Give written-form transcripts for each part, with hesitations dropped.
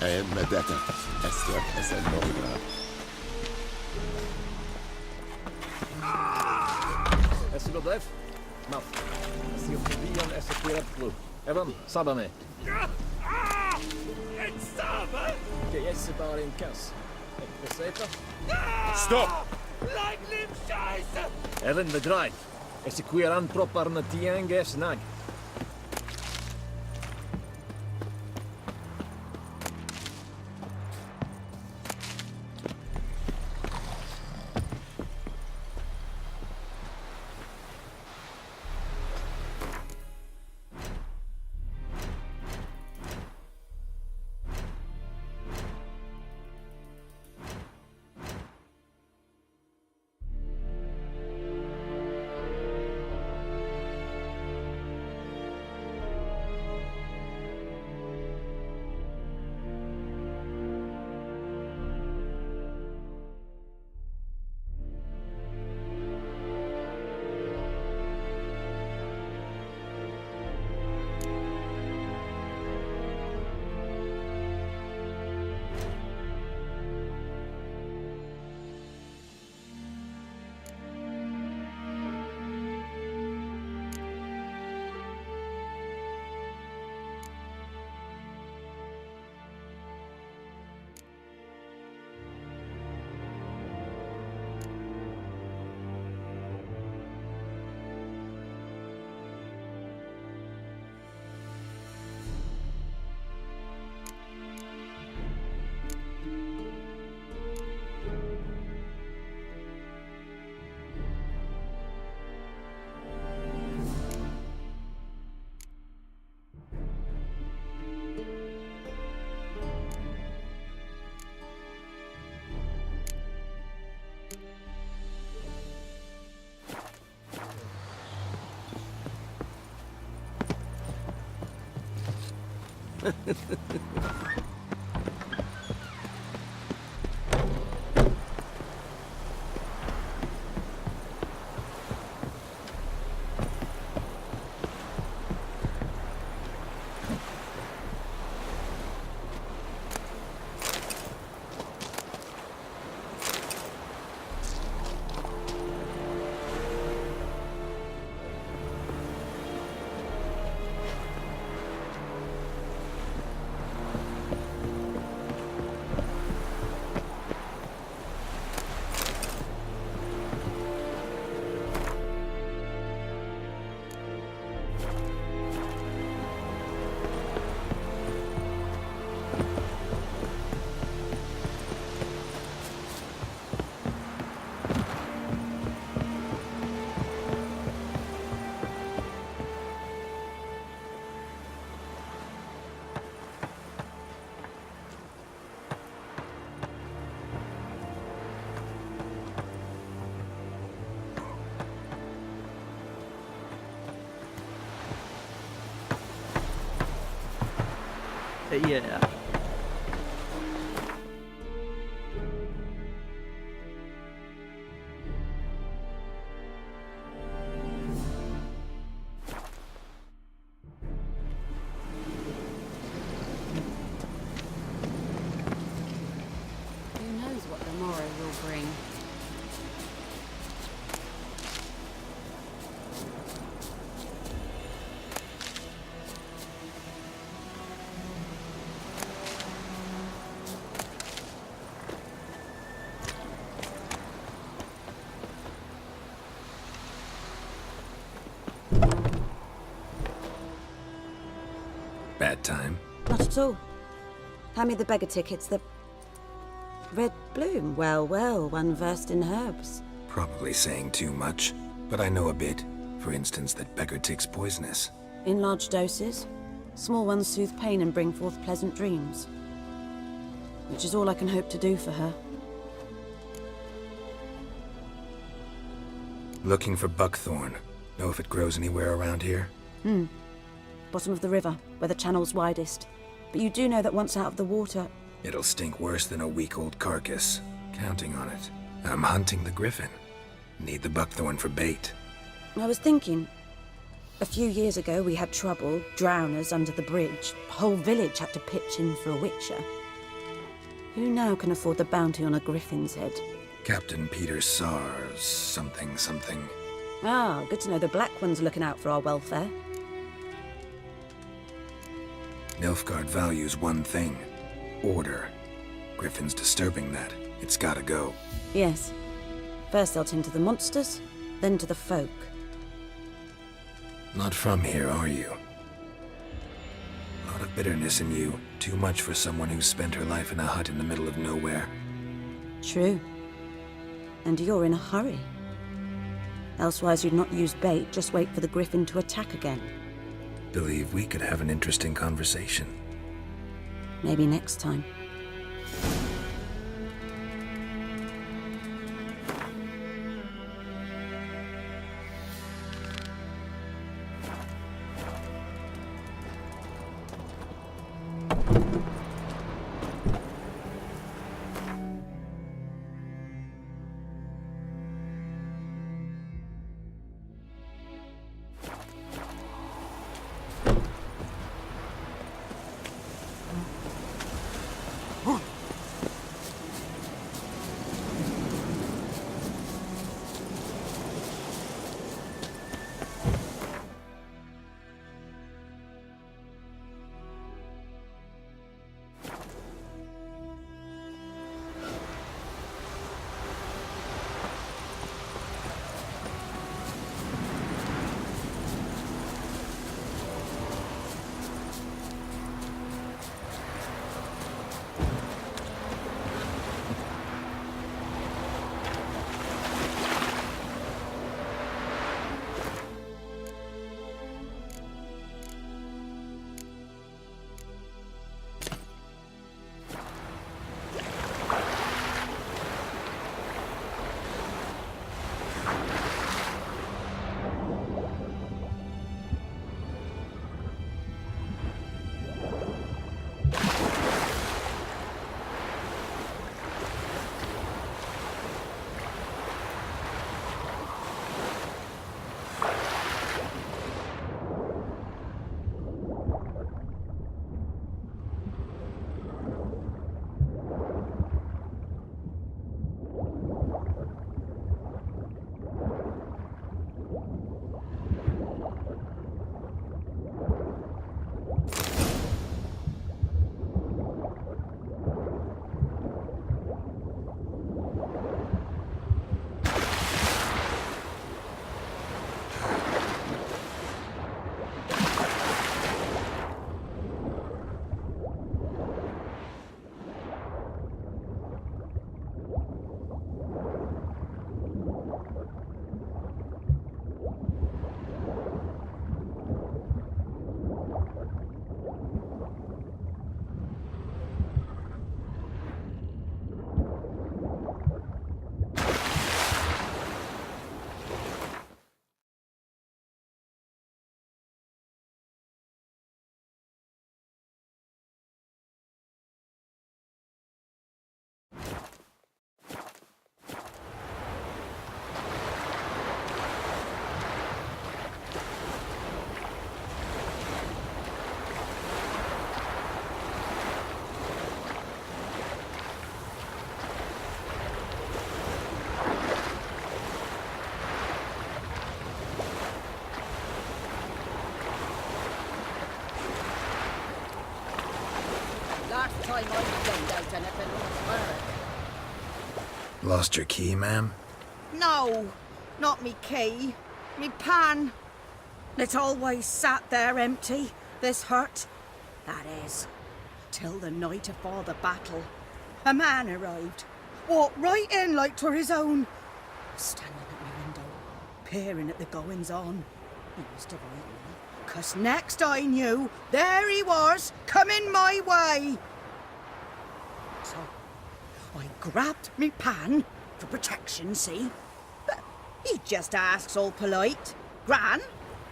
Medeta, Esther, Esenora. Esigodef, Math, Esiopian Esekirat Club. Evan, Sabame. Che jesse bara in kass. Ekveseta. Stop! Ellen bedrijf. Esekueran proparna tiange snag. Yeah. Who knows what the morrow will bring? Bad time? Not at all. Hand me the beggar tickets. The red bloom. Well, well, one versed in herbs. Probably saying too much, but I know a bit. For instance, that beggar tick's poisonous. In large doses. Small ones soothe pain and bring forth pleasant dreams. Which is all I can hope to do for her. Looking for buckthorn. Know if it grows anywhere around here? Bottom of the river, where the channel's widest. But you do know that once out of the water... It'll stink worse than a week-old carcass. Counting on it. I'm hunting the griffin. Need the buckthorn for bait. I was thinking... A few years ago we had trouble, drowners under the bridge. The whole village had to pitch in for a witcher. Who now can afford the bounty on a griffin's head? Captain Peter Sars, something something. Ah, good to know the Black One's looking out for our welfare. Nilfgaard values one thing. Order. Griffin's disturbing that. It's gotta go. Yes. First they'll tend to the monsters, then to the folk. Not from here, are you? A lot of bitterness in you. Too much for someone who's spent her life in a hut in the middle of nowhere. True. And you're in a hurry. Elsewise you'd not use bait, just wait for the griffin to attack again. Believe we could have an interesting conversation. Maybe next time. Last time I laid out anything was her. Lost your key, ma'am? No, not me key. Me pan. It always sat there empty, this hut. That is, till the night afore the battle. A man arrived, walked right in like 'twere his own. Standing at my window, peering at the goings-on. He must have eaten me, 'cause next I knew, there he was, coming my way. So, I grabbed me pan, for protection, see? But he just asks all polite, Gran,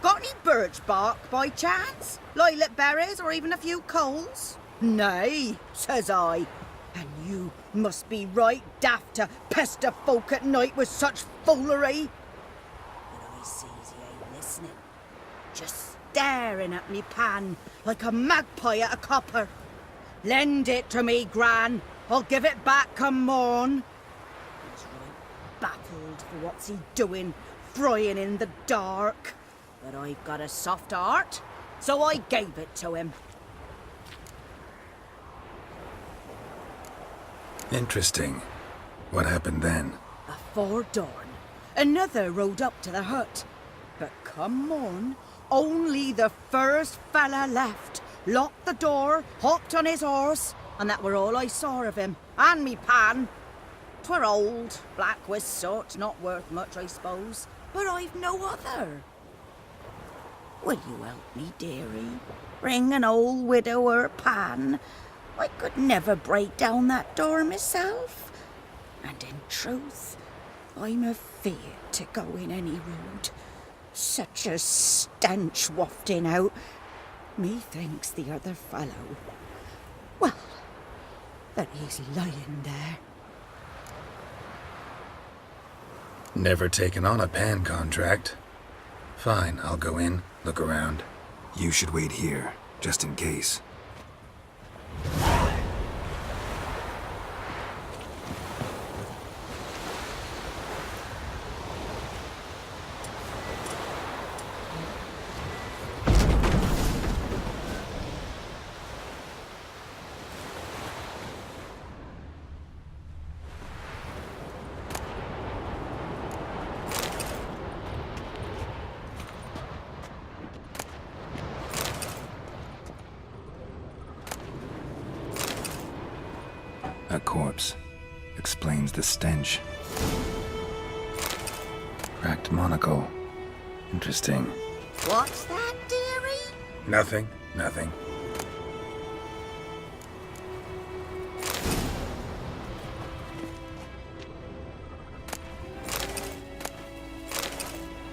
got any birch bark by chance? Lilac berries or even a few coals? Nay, says I. And you must be right daft to pester folk at night with such foolery. But I sees he ain't listening. Just staring at me pan like a magpie at a copper. Lend it to me, Gran. I'll give it back come morn. He's right baffled for what's he doing, frying in the dark. But I've got a soft heart, so I gave it to him. Interesting. What hafpened then? Afore dawn, another rode up to the hut. But come morn, only the first fella left, locked the door, hopped on his horse, and that were all I saw of him, and me pan. 'Twere old, black with soot, not worth much, I suppose, but I've no other. Will you help me, dearie? Bring an old widower pan. I could never break down that door myself. And in truth, I'm afeard to go in any road. Such a stench wafting out. Methinks the other fellow, well, that he's lying there. Never taken on a pan contract. Fine, I'll go in, look around. You should wait here, just in case. A corpse. Explains the stench. Cracked monocle. Interesting. What's that, dearie? Nothing.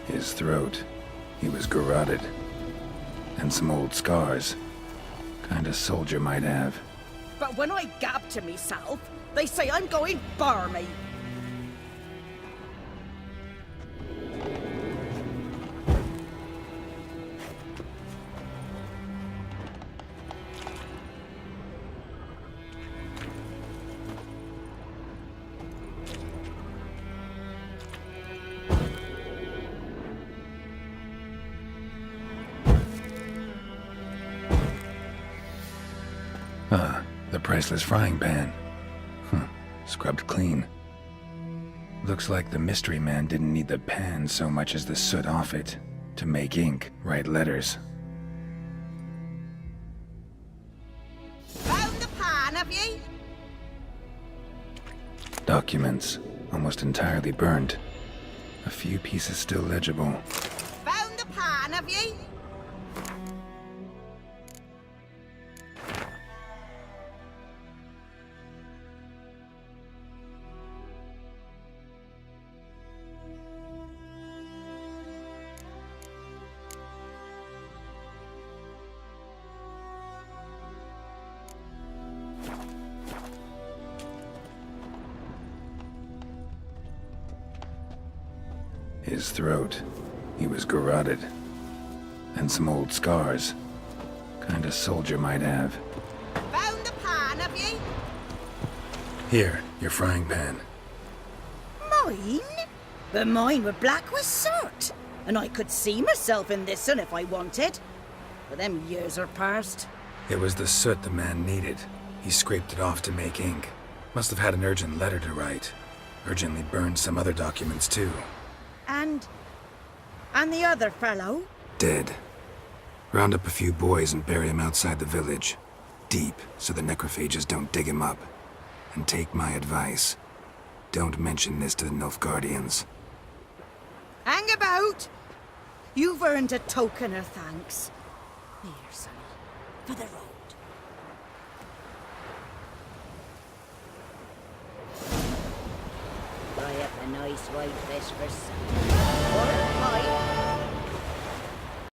His throat. He was garroted. And some old scars. Kind a soldier might have. But when I gab to myself, they say I'm going barmy. The priceless frying pan. Scrubbed clean. Looks like the mystery man didn't need the pan so much as the soot off it to make ink, write letters. Found the pan, have ye? Documents, almost entirely burned. A few pieces still legible. Found the pan, have ye? His throat. He was garroted. And some old scars. Kind a soldier might have. Found the pan, have ye? Here, your frying pan. Mine? But mine were black with soot. And I could see myself in this one if I wanted. But them years are past. It was the soot the man needed. He scraped it off to make ink. Must have had an urgent letter to write. Urgently burned some other documents too. And the other fellow? Dead. Round up a few boys and bury him outside the village. Deep, so the necrophages don't dig him up. And take my advice. Don't mention this to the Nilfgaardians. Hang about! You've earned a token of thanks. Here, sonny, for the road. Fry up a nice white fish for supper. Or a pie.